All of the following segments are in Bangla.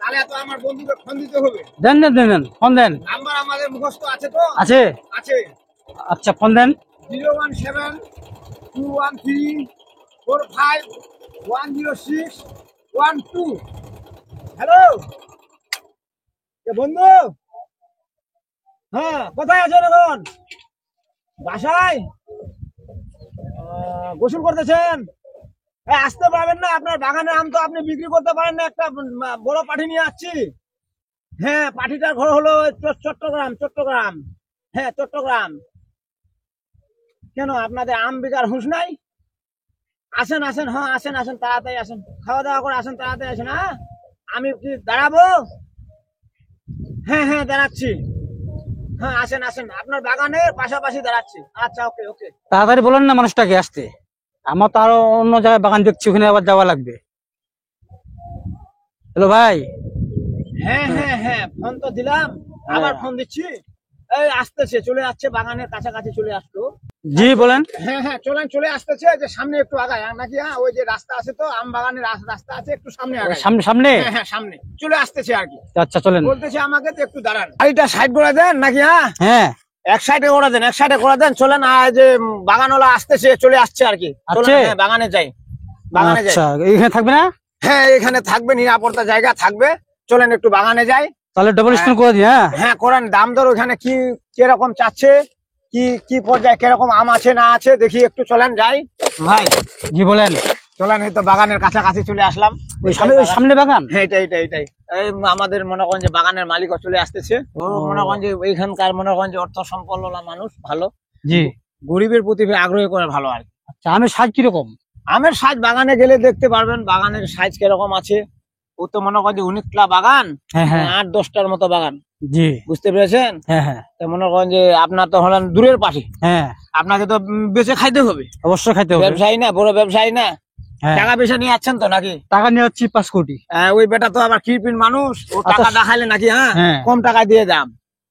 তাহলে তো আমার বন্ধুকে ফোন দিতে হবে। দেন দেন দেন দেন, ফোন দেন। নাম্বার আমাদের মুখস্থ আছে তো? আছে। আছে। আচ্ছা ফোন দেন। 017-213-45-106-12। হ্যালো বন্ধু, হ্যাঁ কোথায় আছেন এখন? বাসায়? গোসল করতেছেন? আসতে পারবেন না? আপনার বাগানে আম তো আপনি বিক্রি করতে পারেন না, একটা বড় পাঠি নিয়ে আসছি। হ্যাঁ, পাঠিটার ঘর হলো চট্টগ্রাম। চট্টগ্রাম, হ্যাঁ চট্টগ্রাম। কেন আপনাদের আম বিকার হুঁশ নাই? আসেন আসেন, হ্যাঁ আসেন আসেন, তাড়াতাড়ি আসেন, খাওয়া দাওয়া করে আসেন, তাড়াতাড়ি আসেন। হ্যাঁ আমি কি দাঁড়াবো? হ্যাঁ হ্যাঁ দাঁড়াচ্ছি। হ্যাঁ আসেন আসেন, আপনার বাগানের পাশাপাশি দাঁড়াচ্ছি। আচ্ছা ওকে ওকে। তাড়াতাড়ি বলেন না মানুষটাকে আসতে, আমার তো আরো অন্য জায়গায় বাগান দেখছি, ওখানে আবার যাওয়া লাগবে। হ্যালো ভাই। হ্যাঁ হ্যাঁ হ্যাঁ, ফোন তো দিলাম, আবার ফোন দিচ্ছি। এই আসতেছে, চলে আসছে, বাগানের কাছাকাছি চলে আসলো। জি বলেন। হ্যাঁ হ্যাঁ চলেন, চলে আসতেছে। যে সামনে একটু আগায় নাকি? হ্যাঁ ওই যে রাস্তা আছে তো, আম বাগানের রাস্তা আছে, একটু সামনে আগায়। সামনে সামনে? হ্যাঁ হ্যাঁ সামনে চলে আসতেছে আর কি। আচ্ছা চলেন। বলতেছে আমাকে তো একটু দাঁড়ান, গাড়িটা সাইড করে দেন নাকি? হ্যাঁ হ্যাঁ এক সাইডে করে দেন, এক সাইডে করে দেন। চলেন, আর যে বাগানওয়ালা আসতেছে, চলে আসছে আর কি। চলেন, হ্যাঁ, বাগানে যাই, বাগানে যাই। আচ্ছা এইখানে থাকবে না? হ্যাঁ এখানে থাকবে, নিরাপত্তা জায়গা থাকবে। চলেন একটু বাগানে যাই। তাহলে ডবল স্টোন করে দিই। হ্যাঁ হ্যাঁ করেন, দাম দর ওখানে কি কিরকম চাচ্ছে, কি কি পর্যায়ে কিরকম আম আছে না আছে দেখি একটু। চলেন যাই ভাই। জি বলেন। চলেন, এই তো বাগানের কাছাকাছি চলে আসলাম। ওই সামনে বাগান? হ্যাঁ এটাই এই আমাদের মনে করেন যে বাগানের মালিকও চলে আসতেছে। ও মনে করেন যে এইখানকার মনে করেন যে অর্থ সম্পন্ন মানুষ, ভালো। জি। গরিবের প্রতি আগ্রহী করে ভালো আর কি। আচ্ছা আমের সাইজ কিরকম? আমের সাইজ বাগানে গেলে দেখতে পারবেন, বাগানের সাইজ কিরকম আছে। ও তো মনে করেন যে অনেকটা বাগান, হ্যাঁ হ্যাঁ 8-10টার মতো বাগান। জি বুঝতে পেরেছেন? হ্যাঁ হ্যাঁ তো মনে করেন যে আপনার তো হলেন দূরের পাশে, হ্যাঁ আপনাকে তো বেঁচে খাইতে হবে। অবশ্যই খাইতে হবে। ব্যবসায়ী না, বড় ব্যবসায়ী না, হ্যাঁ টাকা পয়সা নিয়ে যাচ্ছেন তো নাকি? টাকা নিয়ে হচ্ছে 5 কোটি। ওই বেটা তো আবার কিরপিন মানুষ, ও টাকা দেখাইলে নাকি হ্যাঁ হ্যাঁ। কম টাকায় দিয়ে দাম।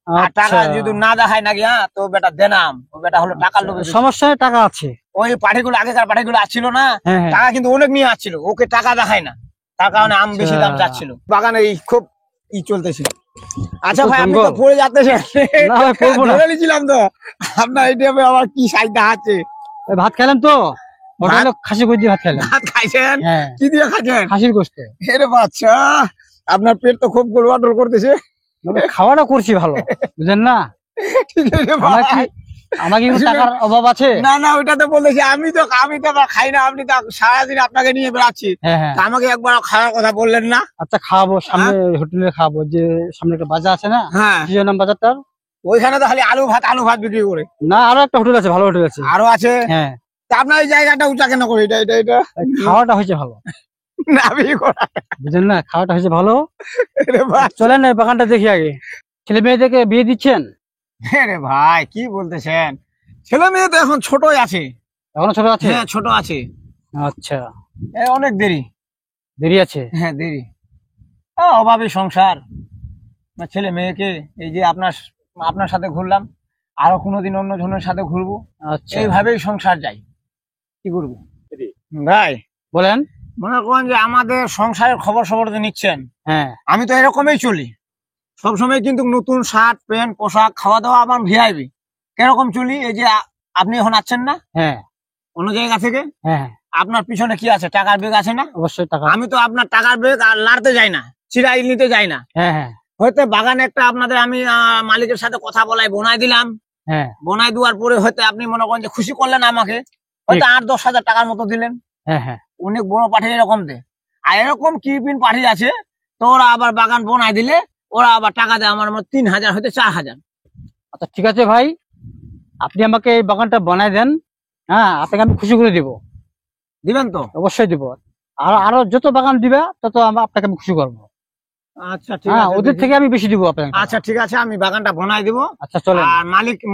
আর টাকা আচ্ছা। যদি না দেখায় নাকি হ্যাঁ তো বেটা দেনাম। ও বেটা হলো টাকার লোভে। সমস্যায় টাকা আছে। ওই পাঠিগুলো, আগেকার পাঠিগুলো আসছিল না, হ্যাঁ, হ্যাঁ। টাকা কিন্তু অনেক নিয়ে আসছিল, ওকে টাকা দেখায় না, তার কারণে আম বেশি দাম চাচ্ছিল। বাগানে এই খুব চলতেছিল। আচ্ছা ভাই আপনি তো পড়ে যাচ্ছেন। না ভাই পড়বো না। ধরে নিয়েছিলাম তো আপনার এই টাইমে আবার কি সাইডটা আছে। ভাত খেলেন তো? হোটেলে খাসি গোস্ত দিয়ে ভাত খেলেন? ভাত খাইছেন? হ্যাঁ। কি দিয়ে খাইছেন? খাসির গোস্ত। এরে বাচ্চা, আপনার পেট তো খুব গোলবাটোল করতেছে। খাওয়াটা করছি ভালো, বুঝলেন না? ঠিক আছে আমার কি টাকার অভাব আছে? না না, ওইটা তো বলতেছি। আমি তো খাই না, আপনি তো সারাদিন আপনাকে নিয়ে বেড়াচ্ছি। হ্যাঁ হ্যাঁ। আমাকে একবার খাওয়ার কথা বললেন না? আচ্ছা খাওয়াবো, সামনে হোটেলে খাওয়াবো। যে সামনে একটা বাজার আছে না? হ্যাঁ কি নাম বাজারটার? ওইখানে তো খালি আলু ভাত বিক্রি করে। না আরো একটা হোটেল আছে, ভালো হোটেল আছে। আরো আছে? হ্যাঁ। তা আপনার এই জায়গাটা উঁচা কেন করে? এটা খাওয়াটা হয়েছে ভালো, বুঝলেন না? খাওয়াটা হয়েছে ভালো। চলেন না বাগানটা দেখি আগে। ছেলে মেয়েদেরকে বিয়ে দিচ্ছেন? রে ভাই কি বলতেছেন, ছেলে মেয়ে তো এখন ছোটই আছে। এখনো ছোট আছে? হ্যাঁ ছোট আছে। আচ্ছা অনেক দেরি দেরি আছে। হ্যাঁ দেরি। অভাবে সংসার, ছেলে মেয়েকে এই যে আপনার সাথে ঘুরলাম, আরো কোনোদিন অন্য জনের সাথে ঘুরবো। আচ্ছা এইভাবেই সংসার যাই, কি করবো ভাই বলেন। মনে করেন যে আমাদের সংসারের খবর তো নিচ্ছেন। হ্যাঁ আমি তো এরকমই চলি সবসময়, কিন্তু নতুন শার্ট প্যান্ট পোশাক, খাওয়া দাওয়া আমার ভিআইপি। কিরকম চলি, এই যে আপনি এখন আসছেন না হ্যাঁ অন্য জায়গা থেকে, হ্যাঁ আপনার পিছনে কি আছে? টাকার ব্যাগ আছে না? অবশ্যই টাকা। আমি তো আপনার টাকার ব্যাগ আর লাড়তে যাই না, চিরাই নিতে যাই না। হ্যাঁ হ্যাঁ হয়তো বাগানে একটা আপনাদের আমি মালিকের সাথে কথা বলাই বনাই দিলাম, হ্যাঁ বনাই দেওয়ার পরে হয়তো আপনি মনে করেন যে খুশি করলেন আমাকে, হয়তো 8-10 হাজার টাকার মতো দিলেন। হ্যাঁ হ্যাঁ অনেক বড় পাঠি এরকম দে। আর এরকম কিরপিন পাঠি আছে, তো ওরা আবার বাগান বনাই দিলে ওরা আবার টাকা দেয় আমার 3,000 হয়তো 4,000। আচ্ছা ঠিক আছে ভাই, আপনি আমাকে এই বাগানটা বানাই দেন। হ্যাঁ আপনাকে আমি খুশি করে দিব। দিবেন তো? অবশ্যই দিব। আর আরো যত বাগান দিবে তত আপনাকে আমি খুশি করবো। আচ্ছা ঠিক হ্যাঁ আছে, ওদের থেকে আমি বেশি দিব আপনাকে। আচ্ছা ঠিক আছে, আমি বাগানটা বনাই দিব। আচ্ছা চলেন। আর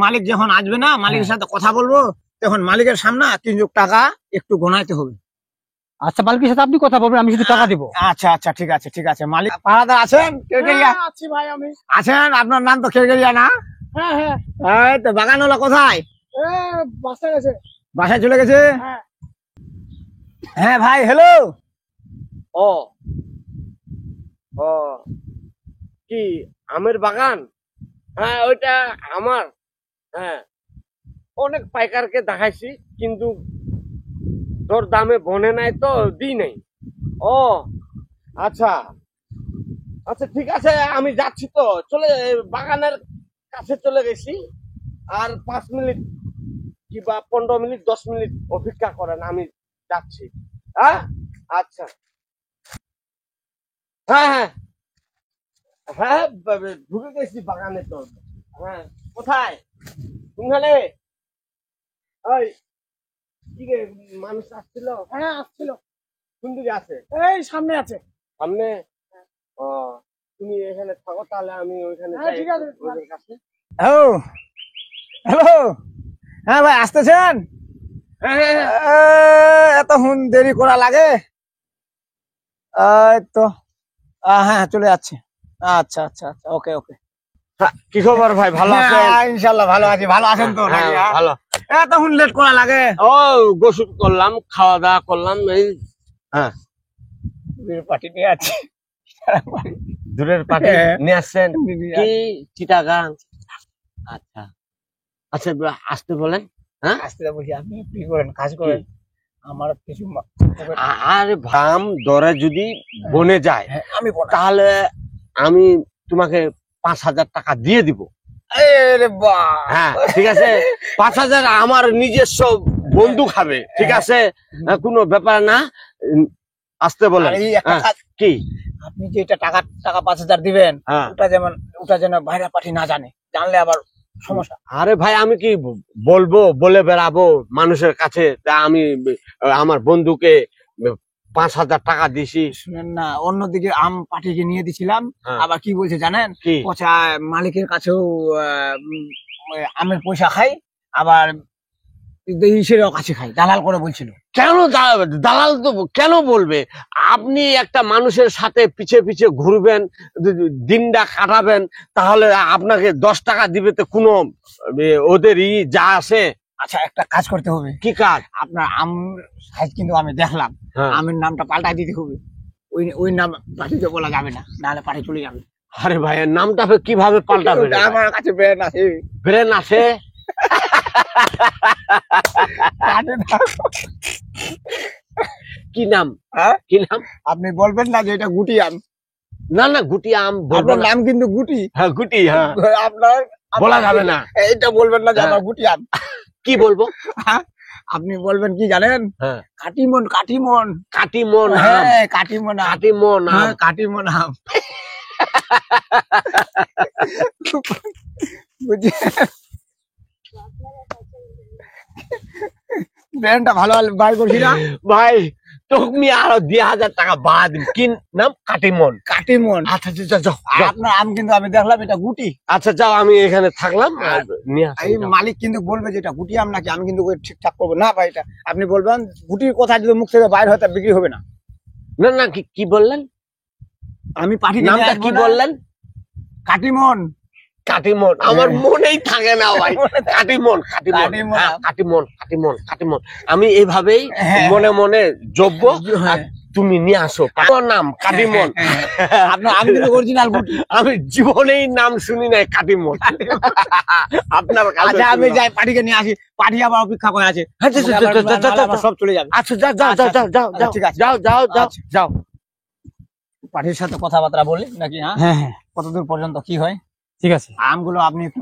মালিক যখন আসবে না, মালিকের সাথে কথা বলবো, তখন মালিকের সামনে 3 টাকা একটু গোনাইতে হবে। আচ্ছা মালিকের সাথে আপনি কথা বলবেন, আমি শুধু টাকা দিব। আচ্ছা আচ্ছা ঠিক আছে। মালিক পাড়াদার আছেন? আছি ভাই আমি। আছেন? আপনার নাম তো খেরগেরিয়া না? হ্যাঁ হ্যাঁ এই তো বাগানওয়ালা কোথায়? বাসায় গেছে। বাসায় চলে গেছে? হ্যাঁ হ্যাঁ ভাই হ্যালো। ও ও কি আমের বাগান? হ্যাঁ ওইটা আমার। হ্যাঁ অনেক পাইকারকে দেখাইছি কিন্তু তোর দামে বনে নাই তো দিই নাই। ও আচ্ছা আচ্ছা ঠিক আছে, আমি যাচ্ছি তো, চলে বাগানের কাছে চলে গেছি। আর 5 মিনিট কিংবা 15 মিনিট 10 মিনিট অপেক্ষা করেন, আমি যাচ্ছি। হ্যাঁ আচ্ছা। হ্যাঁ হ্যাঁ হ্যাঁ ঢুকে গেছি বাগানে তো। হ্যাঁ কোথায়? কোনখানে? ওই কি রে, মানুষ আসছিল? হ্যাঁ আসছিল, কোন দিকে আছে? এই সামনে আছে। সামনে? ও তুমি এখানে থাকো তাহলে, আমি ওইখানে হ্যাঁ, যাই ঠিক আছে। ওদের কাছে। হ্যালো হ্যালো, হ্যাঁ ভাই আসতেছেন? হ্যাঁ হ্যাঁ হ্যাঁ। এতক্ষণ দেরি করা লাগে? এই তো হ্যাঁ চলে যাচ্ছে। আচ্ছা আচ্ছা আচ্ছা, ওকে ওকে। হ্যাঁ, কি খবর ভাই, ভালো আছেন? হ্যাঁ, ইনশাল্লাহ ভালো আছি। ভালো আছেন তো হ্যাঁ, নাকি, হ্যাঁ? ভালো। এতক্ষণ লেট করা লাগে? ও গোসল করলাম, খাওয়া দাওয়া করলাম, এই হ্যাঁ। পার্টি নিয়ে আছি। দূরের পার্টি হ্যাঁ। নিয়ে আসছেন? নিয়ে কি চিটাগাং? আচ্ছা আচ্ছা, আসতে বলেন। হ্যাঁ আসতে বলছি, আপনি কি করেন, কাজ করেন, আমার কিছু আর দাম দরে যদি বনে যায় হ্যাঁ, আমি বলা। তাহলে আমি তোমাকে 5,000 টাকা দিয়ে দিব। আরে বাহ, হ্যাঁ ঠিক আছে, 5,000 আমার নিজস্ব বন্ধু খাবে, ঠিক আছে, কোনো ব্যাপার না। আসতে বলেন। আর এই একটা হ্যাঁ, কাজ, কি? আপনি যে এটা টাকা টাকা 5,000 দিবেন, হ্যাঁ। ওটা যেন বাইরে পার্টি না জানে, জানলে আবার সমস্যা। আরে ভাই আমি কি বলবো, বলে বেড়াবো মানুষের কাছে তা আমি আমার বন্ধুকে 5,000 টাকা দিছি? শুনেন না, অন্যদিকে আম পাঠিয়ে নিয়ে দিছিলাম, হ্যাঁ। আবার কি বলছে জানেন, কি? পচা মালিকের কাছেও আমের পয়সা খাই, আবার ইসেরও কাছে খাই, দালাল করে বলছিল। কেন দালাল তো কেন বলবে? আপনি একটা মানুষের সাথে পিছে পিছে ঘুরবেন, দিনটা কাটাবেন, তাহলে আপনাকে 10 টাকা দিবে তো কোনো ওদের যা আছে? আচ্ছা একটা কাজ করতে হবে। কি কাজ? আপনার আম সাইজ কিন্তু আমি দেখলাম, হ্যাঁ। আমের নামটা পাল্টাই দিতে হবে। ওই ওই নাম পাঠিয়ে বলা যাবে না, নাহলে পাঠিয়ে চলে যাবে। আরে ভাই নামটা কিভাবে পাল্টাবে? আমার কাছে ব্রেন আছে। ব্রেন আছে? কি নাম? হ্যাঁ? কি নাম? আপনি বলবেন না যে এটা গুটি আম? না না, গুটি আম বলবো আপনার না। নাম কিন্তু গুটি। হ্যাঁ গুটি, হ্যাঁ আপনার বলা যাবে না। এটা বলবেন না যে হ্যাঁ। আমার গুটি আম। কি বলবো? হ্যাঁ? আপনি বলবেন কি জানেন, হ্যাঁ কাটিমন কাটিমন। কাটিমন আম। হ্যাঁ কাটিমন আম। কাটিমন আম। হ্যাঁ কাটিমন আম। বুঝছেন? ব্র্যান্ডটা ভালো বার করছি না? ভাই তুমি আরো 2,000 টাকা বাড়া দিন। কি নাম? কাটিমন। কাটিমন। আচ্ছা আচ্ছা, যাও যাও আর যাও। আপনার আম কিন্তু আমি দেখলাম এটা গুটি। আচ্ছা যাও, আমি এখানে থাকলাম, আর নিয়ে আসি, এই যাও। মালিক কিন্তু বলবে যে এটা গুটি আম নাকি, আমি কিন্তু ওই ঠিকঠাক করবো না ভাই। এটা আপনি বলবেন গুটির কথা যদি মুখ থেকে বাইরে হয় তা বিক্রি হবে না। না না, কি বললেন? আমি পাঠি নামটা কি বললেন? কাটিমন। কাটিমন। আমার মনেই থাকে না ভাই। কাটিমন কাটিমন, কাটিমন। হ্যাঁ, কাটিমন কাটিমন কাটিমন। আমি এইভাবেই হ্যাঁ। মনে মনে জব্ব, হ্যাঁ। আর তুমি নিয়ে আসো। আমার নাম কাটিমন। আপনার আমি কিন্তু অরিজিনাল গুটি। আমি জীবনেই নাম শুনি নাই কাটিমন। আপনার কাছে আচ্ছা আমি শুনলাম। যাই, পাঠিকে নিয়ে আসি। পাঠি আবার অপেক্ষা করে আছে। হ্যাঁ, যাও, যাও, যাও, যাও, যাও, নাহলে আবার যাও। সব চলে যাবে। আচ্ছা যাও যাও যাও যাও যাও আচ্ছা, যাও, ঠিক আছে। যাও যাও যাও আচ্ছা। যাও। পাঠির সাথে কথাবার্তা বলি নাকি, হ্যাঁ? হ্যাঁ হ্যাঁ কতদূর পর্যন্ত কি হয়? ঠিক আছে। আমগুলো আপনি একটু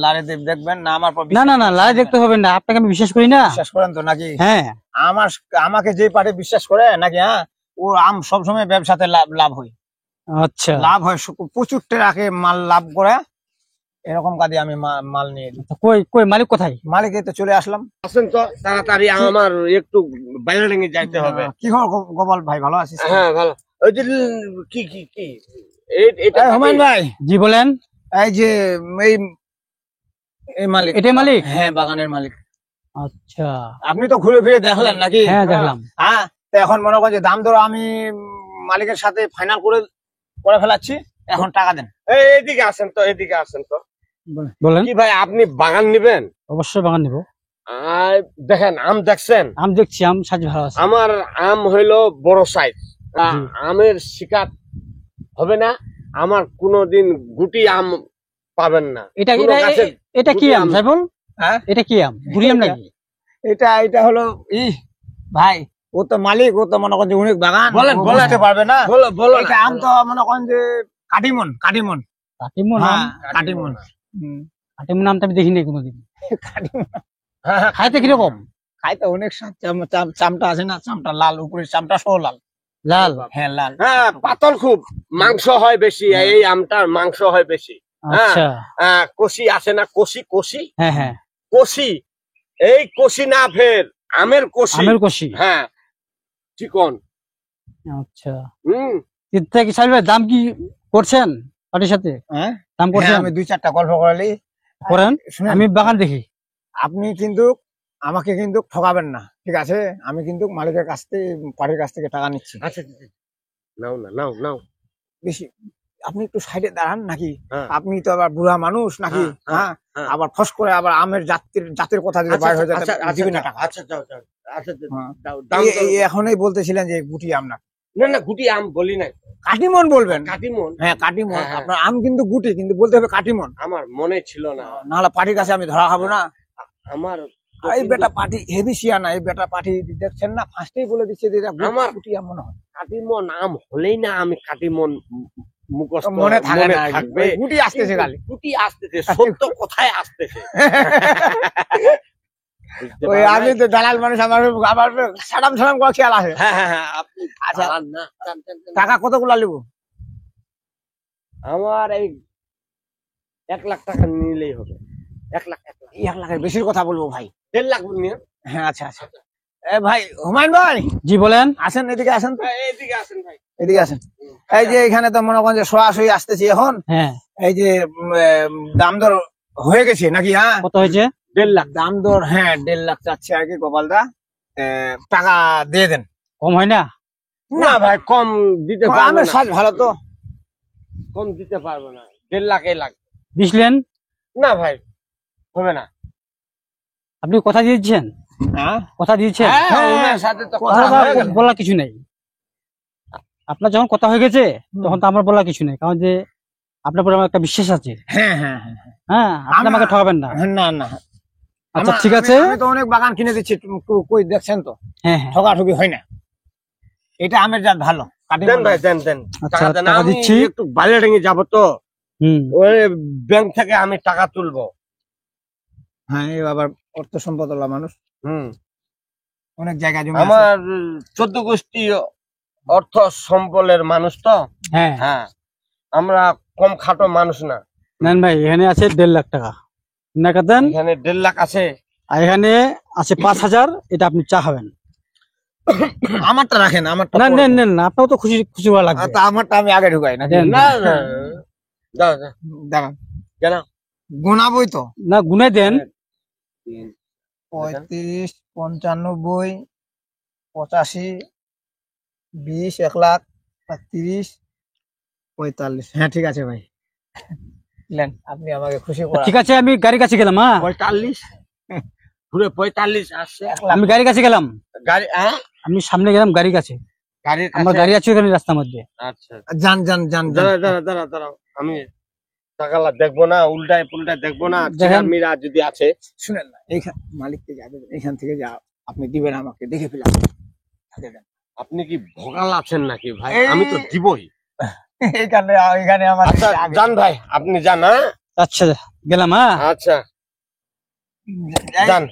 লাড়ে দেখবেন না, আমার পর না না না, লাই দেখতে হবে না, আপনাকে আমি বিশ্বাস করি না। বিশ্বাস করেন তো নাকি? হ্যাঁ আমাকে যে পার্টি বিশ্বাস করে নাকি, হ্যাঁ, ও আম সবসময় ব্যবসাতে লাভ হয়। আচ্ছা লাভ হয়, প্রচুর টাকাকে মাল লাভ করে, এরকম কাজে আমি মাল নিয়ে দিই। কই কই মালিক কোথায়? মালিক এই তো চলে আসলাম। আসেন তো তাড়াতাড়ি, আমার একটু বাইরে যাইতে হবে। কি খবর গোপাল ভাই, ভালো আছিস? হ্যাঁ ভালো। ওই যে কি কি কি এটা এই হুমায়ুন ভাই, জি বলেন। এই যে এই এই মালিক। এটাই মালিক? হ্যাঁ বাগানের মালিক। আচ্ছা আপনি তো ঘুরে ফিরে দেখলেন নাকি? হ্যাঁ দেখলাম। হ্যাঁ, তো এখন মনে করেন যে দাম দর আমি মালিকের সাথে ফাইনাল করে ফেলাচ্ছি, এখন টাকা দেন। এদিকে আসেন তো, এদিকে আসেন তো। বলেন। কি ভাই আপনি বাগান নিবেন? অবশ্যই বাগান নিবো। আর দেখেন আম দেখছেন? আম দেখছি, আম সাইজ ভালো আছে। আমার আম হইলো বড় সাইজ। জি। আমের শিকার হবে না। আমার কোনোদিন গুটি আম পাবেন না। এটা কোনো এটা গাছের এটা কি গুটি আম আম। সাইফুল? হ্যাঁ এটা কি আম? গুড়ি আম নাকি? এটা হলো ভাই, ও তো মালিক, ও তো মনে করেন যে অনেক বাগান, বলেন, ও বলেন। বুঝতে পারবে না। বলো বলো এটা আম তো মনে করেন যে কাটিমন কাটিমন। কাটিমন আম? হ্যাঁ কাটিমন। কাটিমন আমটা আমি দেখিনি কোনোদিন। কাটিমন হ্যাঁ, খাইতে কিরকম? খাইতে অনেক স্বাদ। চামটা আছে না, চামটা লাল, উপরে চামটা সহ লাল। লাল? হ্যাঁ লাল। হ্যাঁ, পাতল খুব, মাংস হয় বেশি, এই আমটার মাংস হয় বেশি। আচ্ছা। কষি আসে না, কষি কষি হ্যাঁ হ্যাঁ, কষি, এই কষি না ফের আমের কষি। আমের কষি। হ্যাঁ, চিকন। আচ্ছা, হুম। এর থেকে সাইফুল ভাই দাম কি করছেন পাটির সাথে? হ্যাঁ দাম হ্যাঁ, করছেন? আমি 2-4টা গল্প করালি করেন? শুনেন। আমি বাগান দেখি। আপনি কিন্তু আমাকে কিন্তু ঠকাবেন না, ঠিক আছে? আমি কিন্তু মালিকের কাছ থেকে, পাড়ির কাছ থেকে টাকা নিচ্ছি। আচ্ছা, নাও না, নাও নাও। বেশি আপনি একটু সাইডে দাঁড়ান নাকি? হ্যাঁ। আপনি তো আবার বুড়া মানুষ নাকি? হ্যাঁ, হ্যাঁ হ্যাঁ। আবার ফস করে আবার আমের জাতের কথা যদি বাইরে হয়ে যেতে দিবি না টাকা। আচ্ছা, যাও যাও। আচ্ছা, হ্যাঁ। দাও, দাম এখনই বলতেছিলেন যে গুটি আম না, না না, গুটি আম বলি নাই, কাটিমন বলবেন। কাটিমন। হ্যাঁ কাটিমন। হ্যাঁ, হ্যাঁ। আপনার আম কিন্তু গুটি, কিন্তু বলতে হবে কাটিমন, আমার মনে ছিল না। নাহলে পার্টির কাছে আমি ধরা খাবো না। আমার এই বেটা পার্টি হেভি সিয়ানা, এই বেটা পার্টি দেখছেন না, ফার্স্টেই বলে দিচ্ছে যে এটা আমার- গুটি আম মনে হয়। কাটিমন আম হলেই না আমি কাটিমন মুখস্থ মনে থাকে না, থাকবে। ওই গুটি আসতেছে খালি। গুটি আসতেছে, সত্য কোথায় আসতেছে। বুঝতে ওই পারো আমি নাই? তো দালাল মানুষ, আমার আবার সালাম সালাম করে খেয়াল আসে। হ্যাঁ হ্যাঁ হ্যাঁ, আপনি আচ্ছা। চালান না। চান, চান, চান। টাকা কতগুলা লিবো? আমার এই 1 লাখ টাকা নিলেই হবে। 1 লাখ 1 লাখের বেশির কথা বলবো ভাই। 1.5 লাখ নিয়ে। হ্যাঁ আচ্ছা আচ্ছা। এ ভাই হুমায়ুন ভাই, জি বলেন। আসেন এদিকে, আসেন তো, এইদিকে আসেন ভাই। এদিকে আসেন। এই যে এখানে তো মনে করেন যে সরাসরি আসতেছি এখন। হ্যাঁ, এই যে দাম দর হয়ে গেছে নাকি? হ্যাঁ কত হয়েছে? 1.5 লাখ। দাম দর, হ্যাঁ 1.5 লাখ চাচ্ছে আর কি গোপালদা। টাকা দিয়ে দেন। কম হয় না? না ভাই, কম দিতে পারবো আমের না। সাজ ভালো তো। কম দিতে পারবো না। 1.5 লাখ 1 লাখ। দিছিলেন? না ভাই, হবে না। আপনি কথা দিয়েছেন? হ্যাঁ কথা দিয়েছেন? হ্যাঁ, ওনার সাথে তো কথা কথা হয়ে গেল। বলার কিছু নেই। আপনার যখন কথা হয়ে গেছে তখন তো আমার বলার কিছু নেই, কারণ যে আপনার উপর আমার একটা বিশ্বাস আছে। হ্যাঁ হ্যাঁ হ্যাঁ। হ্যাঁ, আপনি আমাকে ঠকাবেন না। না না, আচ্ছা আমার- ঠিক আছে। আমি তো অনেক বাগান কিনে দিচ্ছি, কই দেখছেন তো, হ্যাঁ হ্যাঁ, ঠকাঠকি হয় না। এটা আমের জাত ভালো। কাটিমন দেন ভাই, দেন দেন। আচ্ছা টাকা দেন। টাকা আমি দিচ্ছি। একটু বালিয়াডাঙ্গি যাবো তো, হুম, ওই ব্যাংক থেকে আমি টাকা তুলবো। হ্যাঁ এই আবার অর্থ সম্পদওয়ালা মানুষ, হুম। অনেক জায়গা জমি আছে। আমার 14 গোষ্ঠী অর্থ সম্বলের মানুষ তো। হ্যাঁ হ্যাঁ, আমরা কম খাটো মানুষ না। নেন ভাই, এখানে আছে 1.5 লাখ টাকা দেন। এখানে 1.5 লাখ আছে। আর এখানে আছে 5,000, এটা আপনি চা খাবেন। আমারটা রাখেন, আমারটা না পরে নেন দেন। নেন, আপনাও তো খুশি খুশি হওয়া লাগবে। তা আমারটা আমি আগে ঢুকাই না। দেন। না না, দাও দাও। দাঁড়ান, কেন? গুনাবই তো। না গুনে দেন। 35, 95, 85, 20, 1 লাখ, 30, 45। হ্যাঁ ঠিক আছে ভাই, নেন, আপনি আমাকে খুশি করা। ঠিক আছে, আমি গাড়ির কাছে গেলাম। হ্যাঁ, 45 ঘুরে 45 আসছে। আমি গাড়ির কাছে গেলাম। গাড়ি, হ্যাঁ, আমি সামনে গেলাম গাড়ির কাছে। গাড়ির আমার কাছে। গাড়ি আছে ওখানে রাস্তার মধ্যে। আচ্ছা, যান যান যান যান। দাঁড়াও। আমি টাকালা দেখবো না, উল্টায় পুল্টায় দেখবো না। দেখেন। মিরা যদি আছে। শুনেন না, এইখান মালিক থেকে যাবে, এইখান থেকে যা আপনি দিবেন আমাকে, দেখে ফেলাম। আপনি কি ভোগাল আছেন নাকি ভাই? এই- আমি তো দিবই। এইখানে আমার আচ্ছা, যান ভাই, আপনি যান। হ্যাঁ, আচ্ছা গেলাম। হ্যাঁ, আচ্ছা, যান।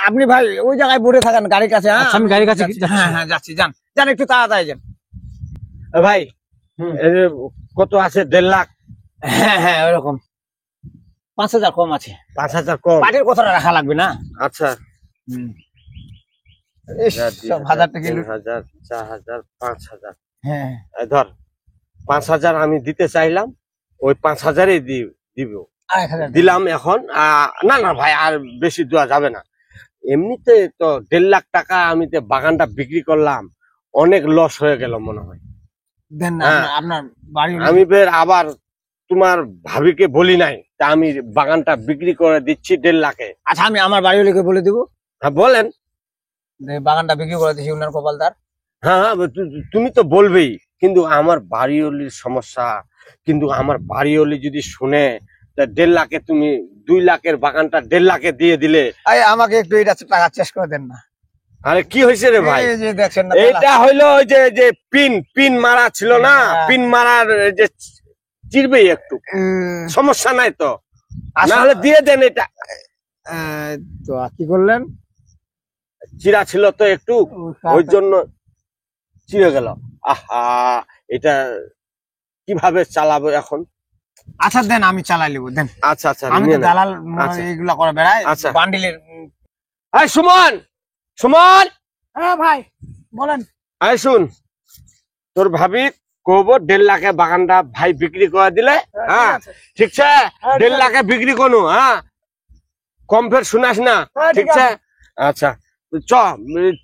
আপনি ভাই ওই জায়গায় বসে থাকেন গাড়ির কাছে। হ্যাঁ আচ্ছা, আমি গাড়ির কাছে যাচ্ছি। যাচ্ছি। হ্যাঁ হ্যাঁ যাচ্ছি, যান যান, একটু তাড়াতাড়ি যান। ভাই, এই যে কত আছে? 1.5 লাখ। হ্যাঁ হ্যাঁ ওরকম 5,000 কম আছে। 5,000 কম। পাটির কথাটা রাখা লাগবে না। আচ্ছা, ইস, সব 1,000 টাকা কিলো। 3,000, 4,000, 5,000। হ্যাঁ এই ধর, 5,000 আমি দিতে চাইলাম, ওই 5,000-ই দিব। 1,000 দিলাম এখন। না না ভাই, আর বেশি দেওয়া যাবে না। এমনিতে তো 1.5 লাখ টাকা আমি তো বাগানটা বিক্রি করলাম, অনেক লস হয়ে গেল মনে হয়। দেন না, হ্যাঁ। আপনার বাড়ি। আমি ফের আবার তোমার ভাবিকে বলি নাই, তা আমি বাগানটা বিক্রি করে দিচ্ছি 1.5 লাখে। আচ্ছা আমি আমার বাড়ি লিখে বলে দিব হ্যাঁ বলেন। যে বাগানটা বিক্রি করে দিচ্ছি উনার কপালদার। হ্যাঁ হ্যাঁ, তুমি তো বলবেই, কিন্তু আমার বাড়িওয়ালির সমস্যা, কিন্তু আমার বাড়িওয়ালি যদি শুনে তা 1.5 লাখে তুমি 2 লাখের বাগানটা 1.5 লাখে দিয়ে দিলে। এই আমাকে একটু এটা টাকা চেষ্টা করে দেন না। আরে কি হয়েছে রে ভাই? এই যে দেখছেন না, এইটা হইলো ওই যে পিন মারা ছিল না, হ্যাঁ। পিন মারার যে চিরবেই একটু, সমস্যা নাই তো, না হলে দিয়ে দেন। এটা তো কি করলেন? চিরা ছিল তো একটু, ওই জন্য চিরে গেল। আহা, এটা কিভাবে চালাবো এখন? আচ্ছা দেন, আমি চালাই নেবো, দেন। আচ্ছা আচ্ছা, আমি নিয়ে তো নেন। দালাল আচ্ছা। এগুলা করে বেড়াই। আচ্ছা। বান্ডিলের এই সুমন, সুমন, হ্যাঁ ভাই বলেন। এই শুন, তোর ভাবি কব 1.5 লাখে বাগানটা ভাই বিক্রি করে দিলে, হ্যাঁ ঠিক আছে, 1.5 লাখে বিক্রি করু, হ্যাঁ কম ফের শুনাস না, হ্যাঁ, ঠিক ঠিক আছে? আচ্ছা চ,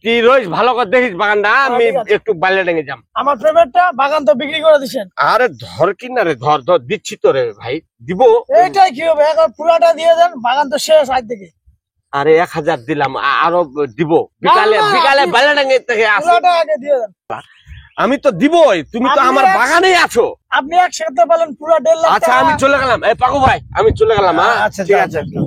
তুই রোজ ভালো করে দেখিস বাগানটা, আমি ঠিক আছে। একটু বাইরে ডেঙে যাম। আমার পেমেন্টটা বাগান তো বিক্রি করে দিছেন। আরে ধর কি না রে, ধর ধর দিচ্ছি তো রে ভাই, দিব। এইটাই কি হবে, এখন পুরাটা দিয়ে দেন, বাগান তো শেষ আজ থেকে। আরে 1000 দিলাম, আরো দিব বিকালে, না, না, বিকালে আপনি- বাইরে ডেঙে থেকে আসি। পুরাটা আগে দিয়ে দেন। আমি তো দিবই, তুমি তো আপনি আমার বাগানেই আছো। আপনি একসাথে বলেন পুরা 1.5 লাখ আচ্ছা টাকা। আমি চলে গেলাম, এই পাকু ভাই আমি চলে গেলাম, হ্যাঁ আচ্ছা ঠিক যান, আছে। যান।